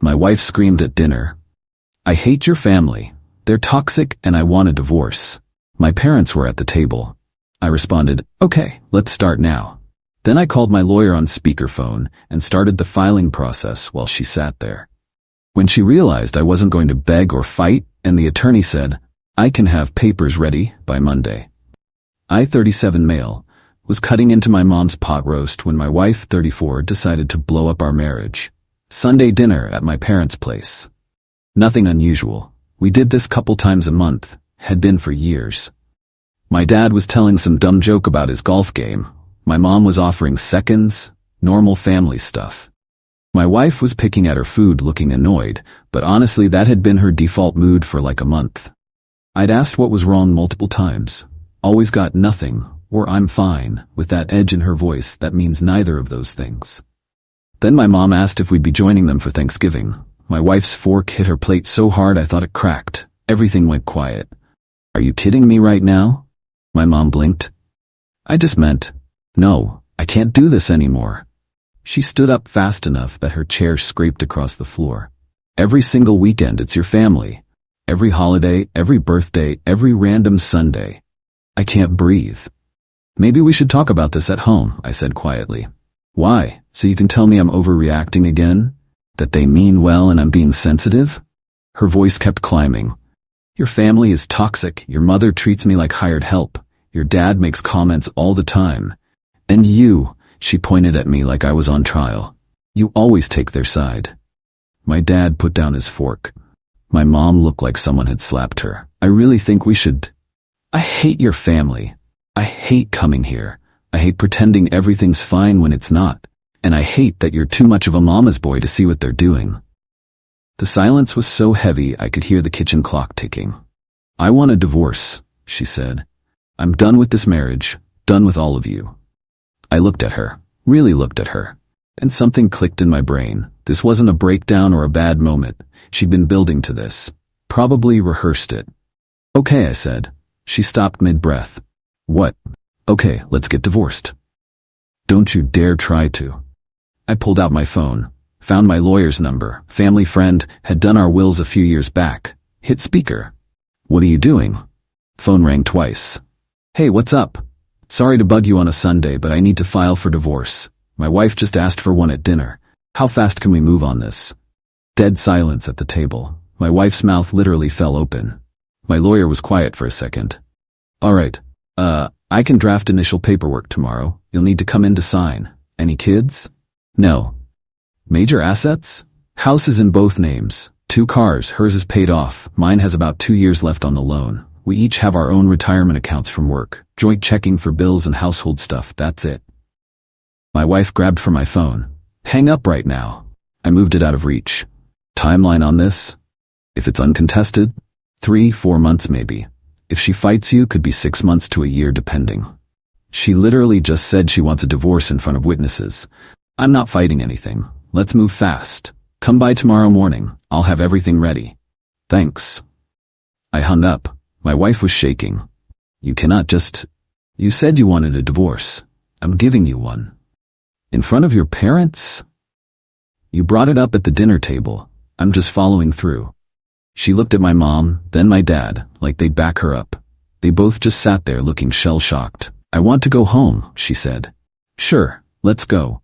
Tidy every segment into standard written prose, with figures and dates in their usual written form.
My wife screamed at dinner. "I hate your family. They're toxic and I want a divorce." My parents were at the table. I responded, "Okay, let's start now." Then I called my lawyer on speakerphone and started the filing process while she sat there. When she realized I wasn't going to beg or fight, and the attorney said, "I can have papers ready by Monday." I, 37 male, was cutting into my mom's pot roast when my wife, 34, decided to blow up our marriage. Sunday dinner at my parents' place. Nothing unusual. We did this couple times a month, had been for years. My dad was telling some dumb joke about his golf game. My mom was offering seconds, normal family stuff. My wife was picking at her food looking annoyed, but honestly that had been her default mood for like a month. I'd asked what was wrong multiple times. Always got nothing, or "I'm fine," with that edge in her voice that means neither of those things. Then my mom asked if we'd be joining them for Thanksgiving. My wife's fork hit her plate so hard I thought it cracked. Everything went quiet. "Are you kidding me right now?" My mom blinked. "I just meant, no, I can't do this anymore." She stood up fast enough that her chair scraped across the floor. "Every single weekend it's your family. Every holiday, every birthday, every random Sunday. I can't breathe." "Maybe we should talk about this at home," I said quietly. "Why? So you can tell me I'm overreacting again? That they mean well and I'm being sensitive?" Her voice kept climbing. "Your family is toxic. Your mother treats me like hired help. Your dad makes comments all the time. And you," she pointed at me like I was on trial, "you always take their side." My dad put down his fork. My mom looked like someone had slapped her. "I really think we should. I hate your family. I hate coming here. I hate pretending everything's fine when it's not. And I hate that you're too much of a mama's boy to see what they're doing." The silence was so heavy I could hear the kitchen clock ticking. "I want a divorce," she said. "I'm done with this marriage, done with all of you." I looked at her, really looked at her, and something clicked in my brain. This wasn't a breakdown or a bad moment. She'd been building to this, probably rehearsed it. "Okay," I said. She stopped mid-breath. "What?" "Okay, let's get divorced." "Don't you dare try to." I pulled out my phone, found my lawyer's number, family friend, had done our wills a few years back, hit speaker. "What are you doing?" Phone rang twice. "Hey, what's up? Sorry to bug you on a Sunday, but I need to file for divorce. My wife just asked for one at dinner. How fast can we move on this?" Dead silence at the table. My wife's mouth literally fell open. My lawyer was quiet for a second. "All right, I can draft initial paperwork tomorrow. You'll need to come in to sign. Any kids?" "No." "Major assets?" "House is in both names. 2 cars, hers is paid off. Mine has about 2 years left on the loan. We each have our own retirement accounts from work. Joint checking for bills and household stuff, that's it." My wife grabbed for my phone. "Hang up right now." I moved it out of reach. "Timeline on this?" "If it's uncontested, 3-4 months maybe. If she fights you, could be 6 months to a year depending." She literally just said she wants a divorce in front of witnesses. "I'm not fighting anything. Let's move fast. Come by tomorrow morning. I'll have everything ready." "Thanks." I hung up. My wife was shaking. "You cannot just... You said you wanted a divorce. I'm giving you one." "In front of your parents?" "You brought it up at the dinner table. I'm just following through." She looked at my mom, then my dad, like they'd back her up. They both just sat there looking shell-shocked. "I want to go home," she said. "Sure, let's go."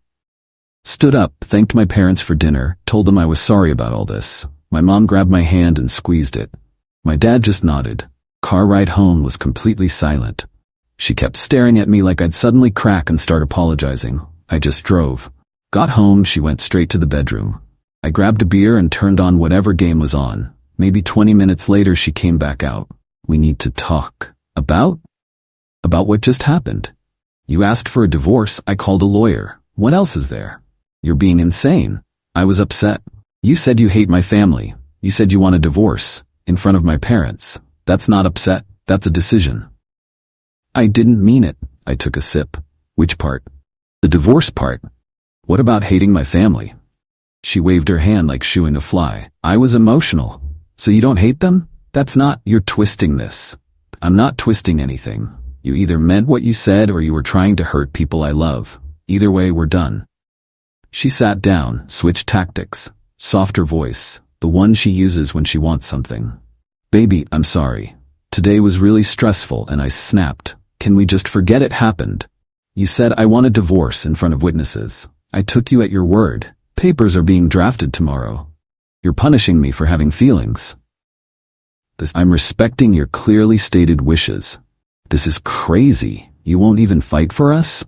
Stood up, thanked my parents for dinner, told them I was sorry about all this. My mom grabbed my hand and squeezed it. My dad just nodded. Car ride home was completely silent. She kept staring at me like I'd suddenly crack and start apologizing. I just drove. Got home, she went straight to the bedroom. I grabbed a beer and turned on whatever game was on. Maybe 20 minutes later she came back out. "We need to talk." "About?" "About what just happened. You asked for a divorce, I called a lawyer. What else is there?" "You're being insane." I was upset. "You said you hate my family. You said you want a divorce. In front of my parents. That's not upset, that's a decision." "I didn't mean it." I took a sip. "Which part?" "The divorce part." "What about hating my family?" She waved her hand like shooing a fly. I was emotional. "So you don't hate them?" "That's not... You're twisting this." "I'm not twisting anything. You either meant what you said or you were trying to hurt people I love. Either way, we're done." She sat down, switched tactics. Softer voice, the one she uses when she wants something. Baby, I'm sorry. Today was really stressful and I snapped. Can we just forget it happened? You said I want a divorce in front of witnesses. I took you at your word. Papers are being drafted tomorrow. You're punishing me for having feelings. I'm respecting your clearly stated wishes. This is crazy. You won't even fight for us?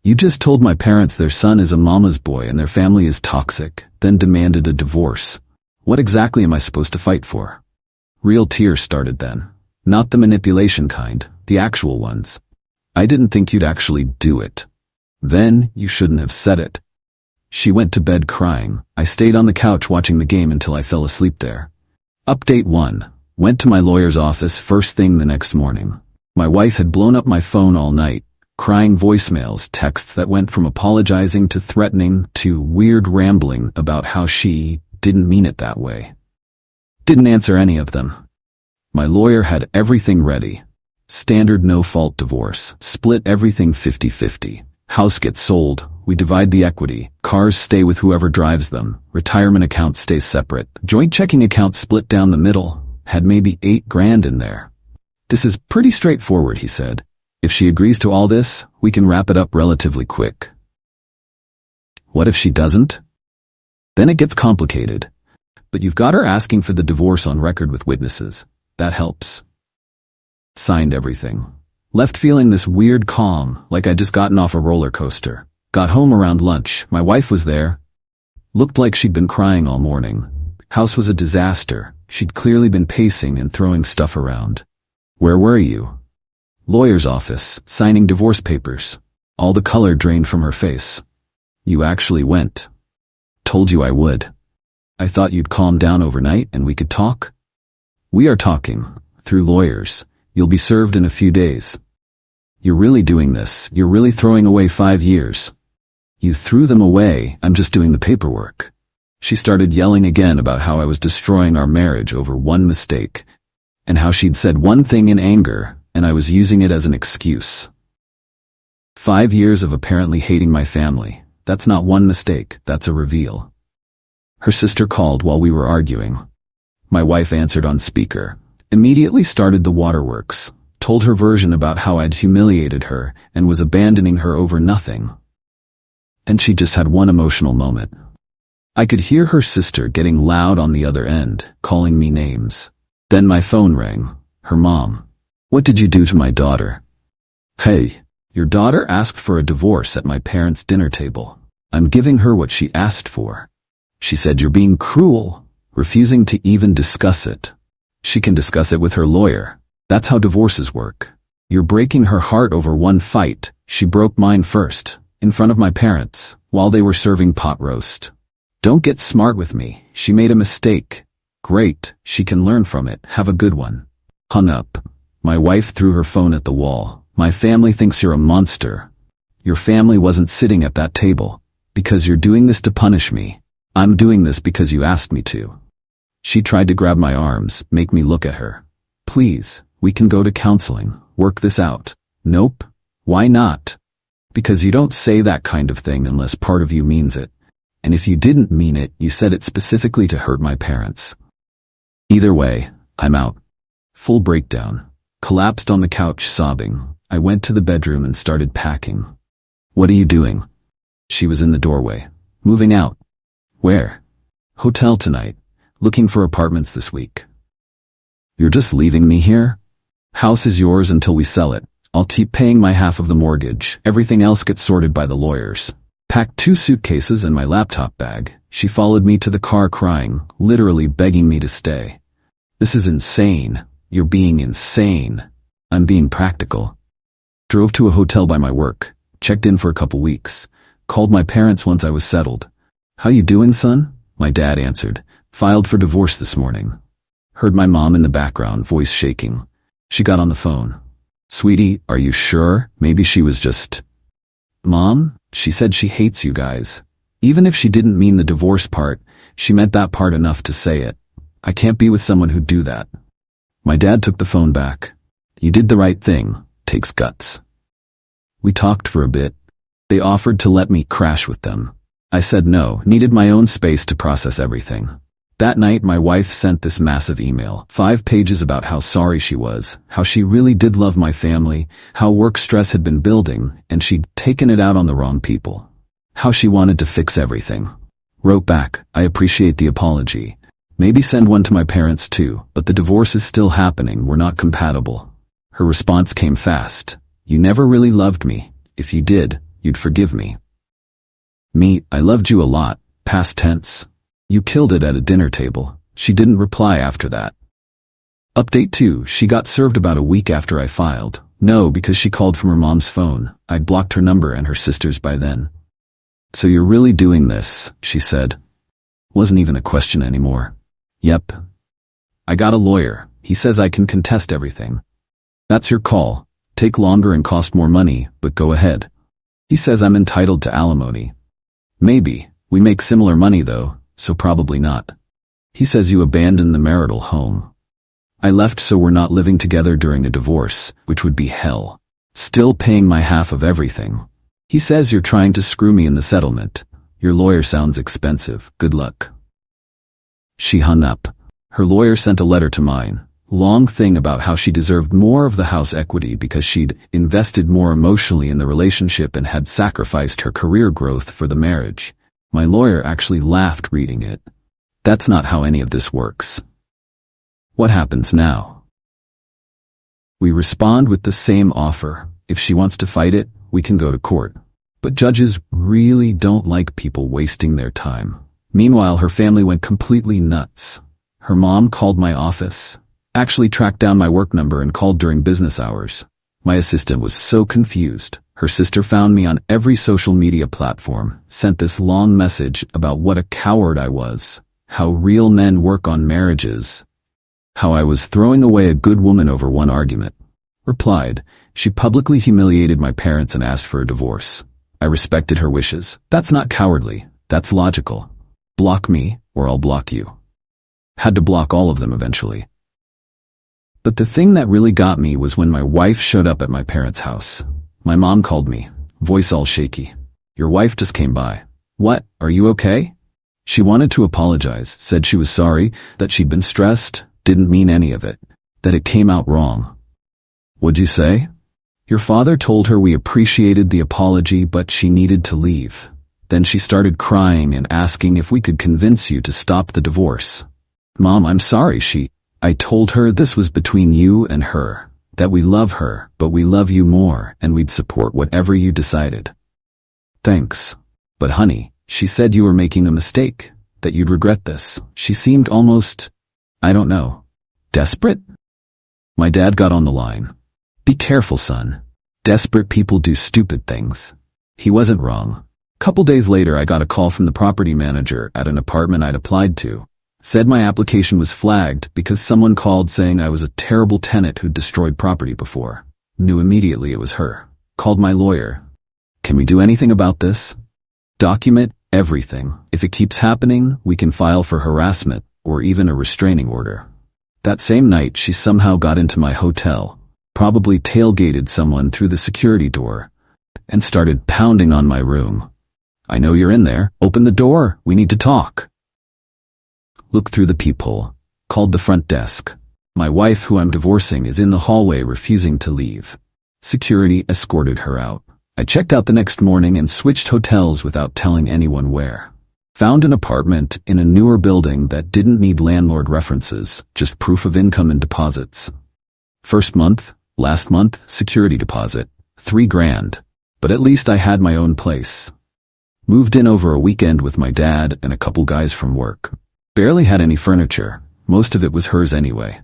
You just told my parents their son is a mama's boy and their family is toxic, then demanded a divorce. What exactly am I supposed to fight for? Real tears started then. Not the manipulation kind, the actual ones. I didn't think you'd actually do it. Then, you shouldn't have said it. She went to bed crying. I stayed on the couch watching the game until I fell asleep there. Update 1. Went to my lawyer's office first thing the next morning. My wife had blown up my phone all night, crying voicemails, texts that went from apologizing to threatening to weird rambling about how she didn't mean it that way. Didn't answer any of them. My lawyer had everything ready. Standard no-fault divorce. Split everything 50-50. House gets sold. We divide the equity. Cars stay with whoever drives them. Retirement accounts stay separate. Joint checking account split down the middle. Had maybe $8,000 in there. This is pretty straightforward, he said. If she agrees to all this, we can wrap it up relatively quick. What if she doesn't? Then it gets complicated. But you've got her asking for the divorce on record with witnesses. That helps. Signed everything. Left feeling this weird calm, like I'd just gotten off a roller coaster. Got home around lunch. My wife was there. Looked like she'd been crying all morning. House was a disaster. She'd clearly been pacing and throwing stuff around. Where were you? Lawyer's office, signing divorce papers. All the color drained from her face. You actually went. Told you I would. I thought you'd calm down overnight and we could talk. We are talking. Through lawyers. You'll be served in a few days. You're really doing this. You're really throwing away 5 years. You threw them away. I'm just doing the paperwork. She started yelling again about how I was destroying our marriage over one mistake, and how she'd said one thing in anger, and I was using it as an excuse. 5 years of apparently hating my family. That's not one mistake, that's a reveal. Her sister called while we were arguing. My wife answered on speaker. Immediately started the waterworks. Told her version about how I'd humiliated her and was abandoning her over nothing. And she just had one emotional moment. I could hear her sister getting loud on the other end, calling me names. Then my phone rang. Her mom. What did you do to my daughter? Hey, your daughter asked for a divorce at my parents' dinner table. I'm giving her what she asked for. She said you're being cruel, refusing to even discuss it. She can discuss it with her lawyer. That's how divorces work. You're breaking her heart over one fight. She broke mine first, in front of my parents, while they were serving pot roast. Don't get smart with me. She made a mistake. Great, she can learn from it. Have a good one. Hung up. My wife threw her phone at the wall. My family thinks you're a monster. Your family wasn't sitting at that table. Because you're doing this to punish me. I'm doing this because you asked me to. She tried to grab my arms, make me look at her. Please, we can go to counseling, work this out. Nope. Why not? Because you don't say that kind of thing unless part of you means it. And if you didn't mean it, you said it specifically to hurt my parents. Either way, I'm out. Full breakdown. Collapsed on the couch sobbing. I went to the bedroom and started packing. What are you doing? She was in the doorway. Moving out. Where? Hotel tonight. Looking for apartments this week. You're just leaving me here? House is yours until we sell it. I'll keep paying my half of the mortgage. Everything else gets sorted by the lawyers. Packed 2 suitcases and my laptop bag. She followed me to the car crying, literally begging me to stay. This is insane. You're being insane. I'm being practical. Drove to a hotel by my work. Checked in for a couple weeks. Called my parents once I was settled. How you doing, son? My dad answered. Filed for divorce this morning. Heard my mom in the background, voice shaking. She got on the phone. Sweetie, are you sure? Maybe she was just... Mom? She said she hates you guys. Even if she didn't mean the divorce part, she meant that part enough to say it. I can't be with someone who'd do that. My dad took the phone back. You did the right thing. Takes guts. We talked for a bit. They offered to let me crash with them. I said no, needed my own space to process everything. That night my wife sent this massive email, 5 pages about how sorry she was, how she really did love my family, how work stress had been building, and she'd taken it out on the wrong people. How she wanted to fix everything. Wrote back, I appreciate the apology. Maybe send one to my parents too, but the divorce is still happening, we're not compatible. Her response came fast. You never really loved me. If you did, you'd forgive me. Me, I loved you a lot, past tense. You killed it at a dinner table. She didn't reply after that. Update 2, she got served about a week after I filed. No, because she called from her mom's phone. I'd blocked her number and her sister's by then. So you're really doing this, she said. Wasn't even a question anymore. Yep. I got a lawyer. He says I can contest everything. That's your call. Take longer and cost more money, but go ahead. He says I'm entitled to alimony. Maybe. We make similar money though, so probably not. He says you abandoned the marital home. I left so we're not living together during a divorce, which would be hell. Still paying my half of everything. He says you're trying to screw me in the settlement. Your lawyer sounds expensive. Good luck. She hung up. Her lawyer sent a letter to mine. Long thing about how she deserved more of the house equity because she'd invested more emotionally in the relationship and had sacrificed her career growth for the marriage. My lawyer actually laughed reading it. That's not how any of this works. What happens now? We respond with the same offer. If she wants to fight it, we can go to court. But judges really don't like people wasting their time. Meanwhile, her family went completely nuts. Her mom called my office. Actually tracked down my work number and called during business hours. My assistant was so confused. Her sister found me on every social media platform, sent this long message about what a coward I was, how real men work on marriages, how I was throwing away a good woman over one argument. Replied, she publicly humiliated my parents and asked for a divorce. I respected her wishes. That's not cowardly. That's logical. Block me, or I'll block you. Had to block all of them eventually. But the thing that really got me was when my wife showed up at my parents' house. My mom called me, voice all shaky. Your wife just came by. What, are you okay? She wanted to apologize, said she was sorry, that she'd been stressed, didn't mean any of it, that it came out wrong. What'd you say? Your father told her we appreciated the apology, but she needed to leave. Then she started crying and asking if we could convince you to stop the divorce. Mom, I'm sorry, I told her this was between you and her, that we love her, but we love you more, and we'd support whatever you decided. Thanks. But honey, she said you were making a mistake, that you'd regret this. She seemed almost, I don't know, desperate? My dad got on the line. Be careful, son. Desperate people do stupid things. He wasn't wrong. Couple days later, I got a call from the property manager at an apartment I'd applied to. Said my application was flagged because someone called saying I was a terrible tenant who'd destroyed property before. Knew immediately it was her. Called my lawyer. Can we do anything about this? Document everything. If it keeps happening, we can file for harassment or even a restraining order. That same night, she somehow got into my hotel, probably tailgated someone through the security door, and started pounding on my room. I know you're in there. Open the door. We need to talk. Looked through the peephole. Called the front desk. My wife, who I'm divorcing, is in the hallway refusing to leave. Security escorted her out. I checked out the next morning and switched hotels without telling anyone where. Found an apartment in a newer building that didn't need landlord references, just proof of income and deposits. First month, last month, security deposit, $3,000. But at least I had my own place. Moved in over a weekend with my dad and a couple guys from work. Barely had any furniture. Most of it was hers anyway.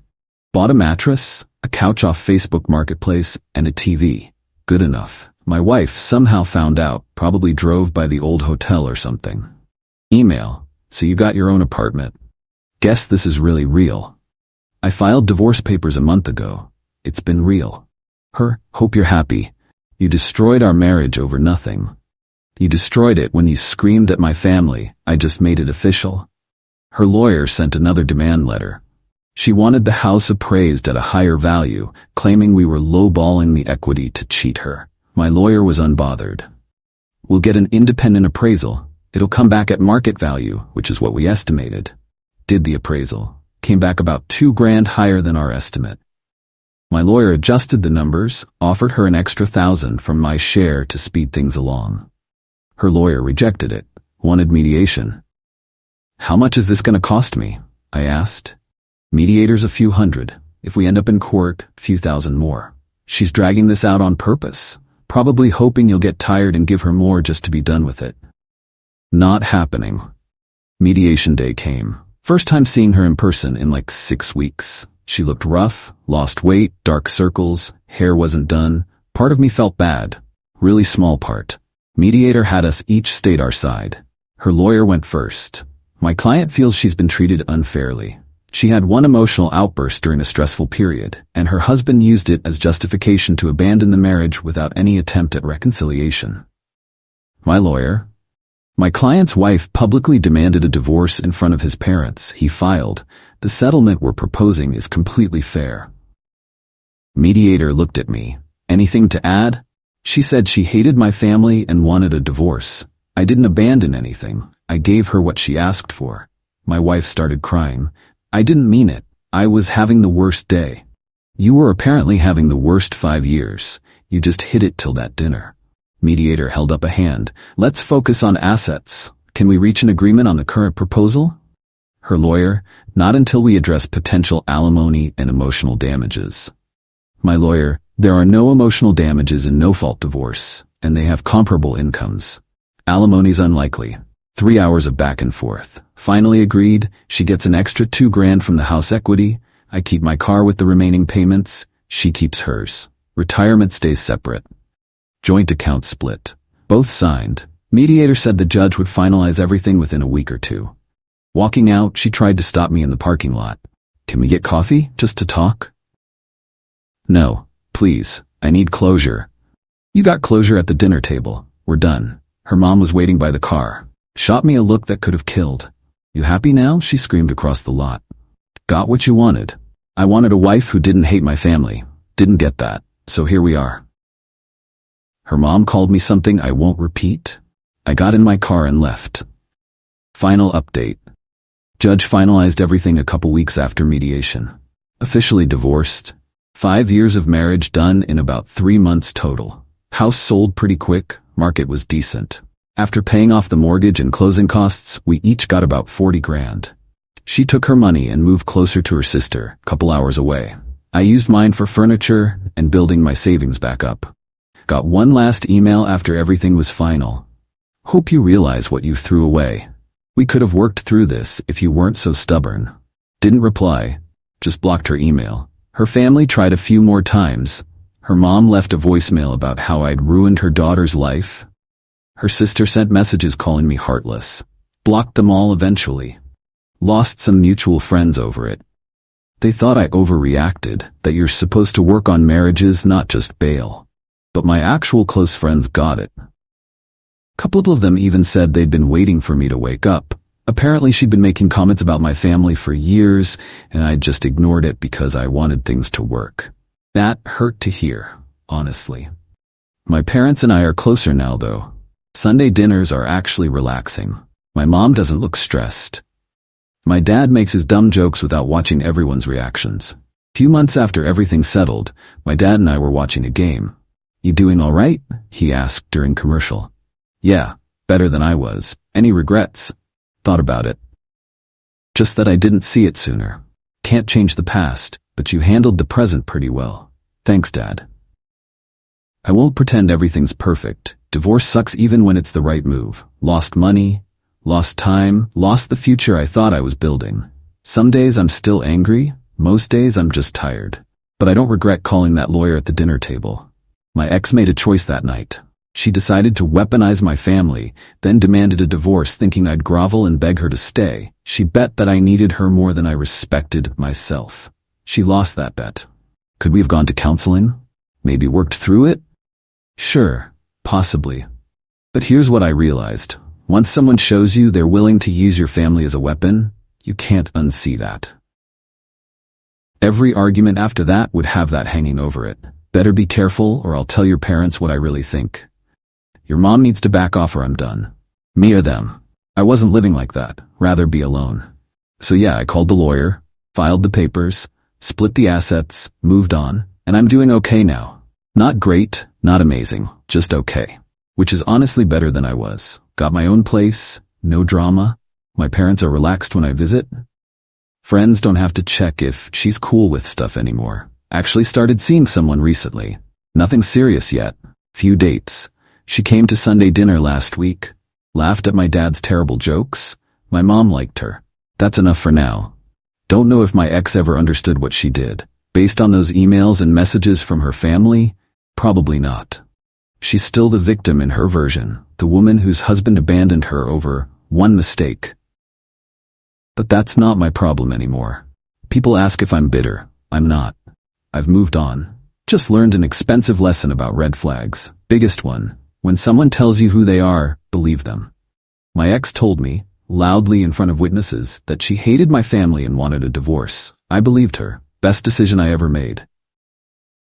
Bought a mattress, a couch off Facebook Marketplace, and a TV. Good enough. My wife somehow found out, probably drove by the old hotel or something. Email. So you got your own apartment. Guess this is really real. I filed divorce papers a month ago. It's been real. Her, hope you're happy. You destroyed our marriage over nothing. You destroyed it when you screamed at my family. I just made it official. Her lawyer sent another demand letter. She wanted the house appraised at a higher value, claiming we were lowballing the equity to cheat her. My lawyer was unbothered. We'll get an independent appraisal. It'll come back at market value, which is what we estimated. Did the appraisal. Came back about $2,000 higher than our estimate. My lawyer adjusted the numbers, offered her an extra $1,000 from my share to speed things along. Her lawyer rejected it, wanted mediation. How much is this going to cost me? I asked. Mediator's a few hundred. If we end up in court, a few thousand more. She's dragging this out on purpose, probably hoping you'll get tired and give her more just to be done with it. Not happening. Mediation day came. First time seeing her in person in like 6 weeks. She looked rough, lost weight, dark circles, hair wasn't done. Part of me felt bad. Really small part. Mediator had us each state our side. Her lawyer went first. My client feels she's been treated unfairly. She had one emotional outburst during a stressful period, and her husband used it as justification to abandon the marriage without any attempt at reconciliation. My lawyer. My client's wife publicly demanded a divorce in front of his parents. He filed. The settlement we're proposing is completely fair. Mediator looked at me. Anything to add? She said she hated my family and wanted a divorce. I didn't abandon anything. I gave her what she asked for. My wife started crying. I didn't mean it. I was having the worst day. You were apparently having the worst 5 years. You just hid it till that dinner. Mediator held up a hand. Let's focus on assets. Can we reach an agreement on the current proposal? Her lawyer, not until we address potential alimony and emotional damages. My lawyer, there are no emotional damages in no-fault divorce, and they have comparable incomes. Alimony's unlikely. 3 hours of back and forth. Finally agreed. She gets an extra $2,000 from the house equity. I keep my car with the remaining payments. She keeps hers. Retirement stays separate. Joint account split. Both signed. Mediator said the judge would finalize everything within a week or 2. Walking out, she tried to stop me in the parking lot. Can we get coffee, just to talk? No, please. I need closure. You got closure at the dinner table. We're done. Her mom was waiting by the car. Shot me a look that could have killed. You happy now? She screamed across the lot. Got what you wanted. I wanted a wife who didn't hate my family. Didn't get that. So here we are. Her mom called me something I won't repeat. I got in my car and left. Final update. Judge finalized everything a couple weeks after mediation. Officially divorced. 5 years of marriage done in about 3 months total. House sold pretty quick. Market was decent. After paying off the mortgage and closing costs, we each got about $40,000. She took her money and moved closer to her sister, a couple hours away. I used mine for furniture and building my savings back up. Got one last email after everything was final. Hope you realize what you threw away. We could have worked through this if you weren't so stubborn. Didn't reply. Just blocked her email. Her family tried a few more times. Her mom left a voicemail about how I'd ruined her daughter's life. Her sister sent messages calling me heartless. Blocked them all eventually. Lost some mutual friends over it. They thought I overreacted, that you're supposed to work on marriages, not just bail. But my actual close friends got it. Couple of them even said they'd been waiting for me to wake up. Apparently she'd been making comments about my family for years, and I just ignored it because I wanted things to work. That hurt to hear, honestly. My parents and I are closer now, though. Sunday dinners are actually relaxing. My mom doesn't look stressed. My dad makes his dumb jokes without watching everyone's reactions. Few months after everything settled, my dad and I were watching a game. You doing all right? He asked during commercial. Yeah, better than I was. Any regrets? Thought about it. Just that I didn't see it sooner. Can't change the past, but you handled the present pretty well. Thanks, Dad. I won't pretend everything's perfect. Divorce sucks even when it's the right move. Lost money, lost time, lost the future I thought I was building. Some days I'm still angry, most days I'm just tired. But I don't regret calling that lawyer at the dinner table. My ex made a choice that night. She decided to weaponize my family, then demanded a divorce thinking I'd grovel and beg her to stay. She bet that I needed her more than I respected myself. She lost that bet. Could we have gone to counseling? Maybe worked through it? Sure, possibly. But here's what I realized. Once someone shows you they're willing to use your family as a weapon, you can't unsee that. Every argument after that would have that hanging over it. Better be careful or I'll tell your parents what I really think. Your mom needs to back off or I'm done. Me or them. I wasn't living like that, rather be alone. So yeah, I called the lawyer, filed the papers, split the assets, moved on, and I'm doing okay now. Not great, not amazing, just okay. Which is honestly better than I was. Got my own place, no drama. My parents are relaxed when I visit. Friends don't have to check if she's cool with stuff anymore. Actually started seeing someone recently. Nothing serious yet. Few dates. She came to Sunday dinner last week. Laughed at my dad's terrible jokes. My mom liked her. That's enough for now. Don't know if my ex ever understood what she did. Based on those emails and messages from her family, probably not. She's still the victim in her version, the woman whose husband abandoned her over one mistake. But that's not my problem anymore. People ask if I'm bitter. I'm not. I've moved on. Just learned an expensive lesson about red flags. Biggest one. When someone tells you who they are, believe them. My ex told me, loudly in front of witnesses, that she hated my family and wanted a divorce. I believed her. Best decision I ever made.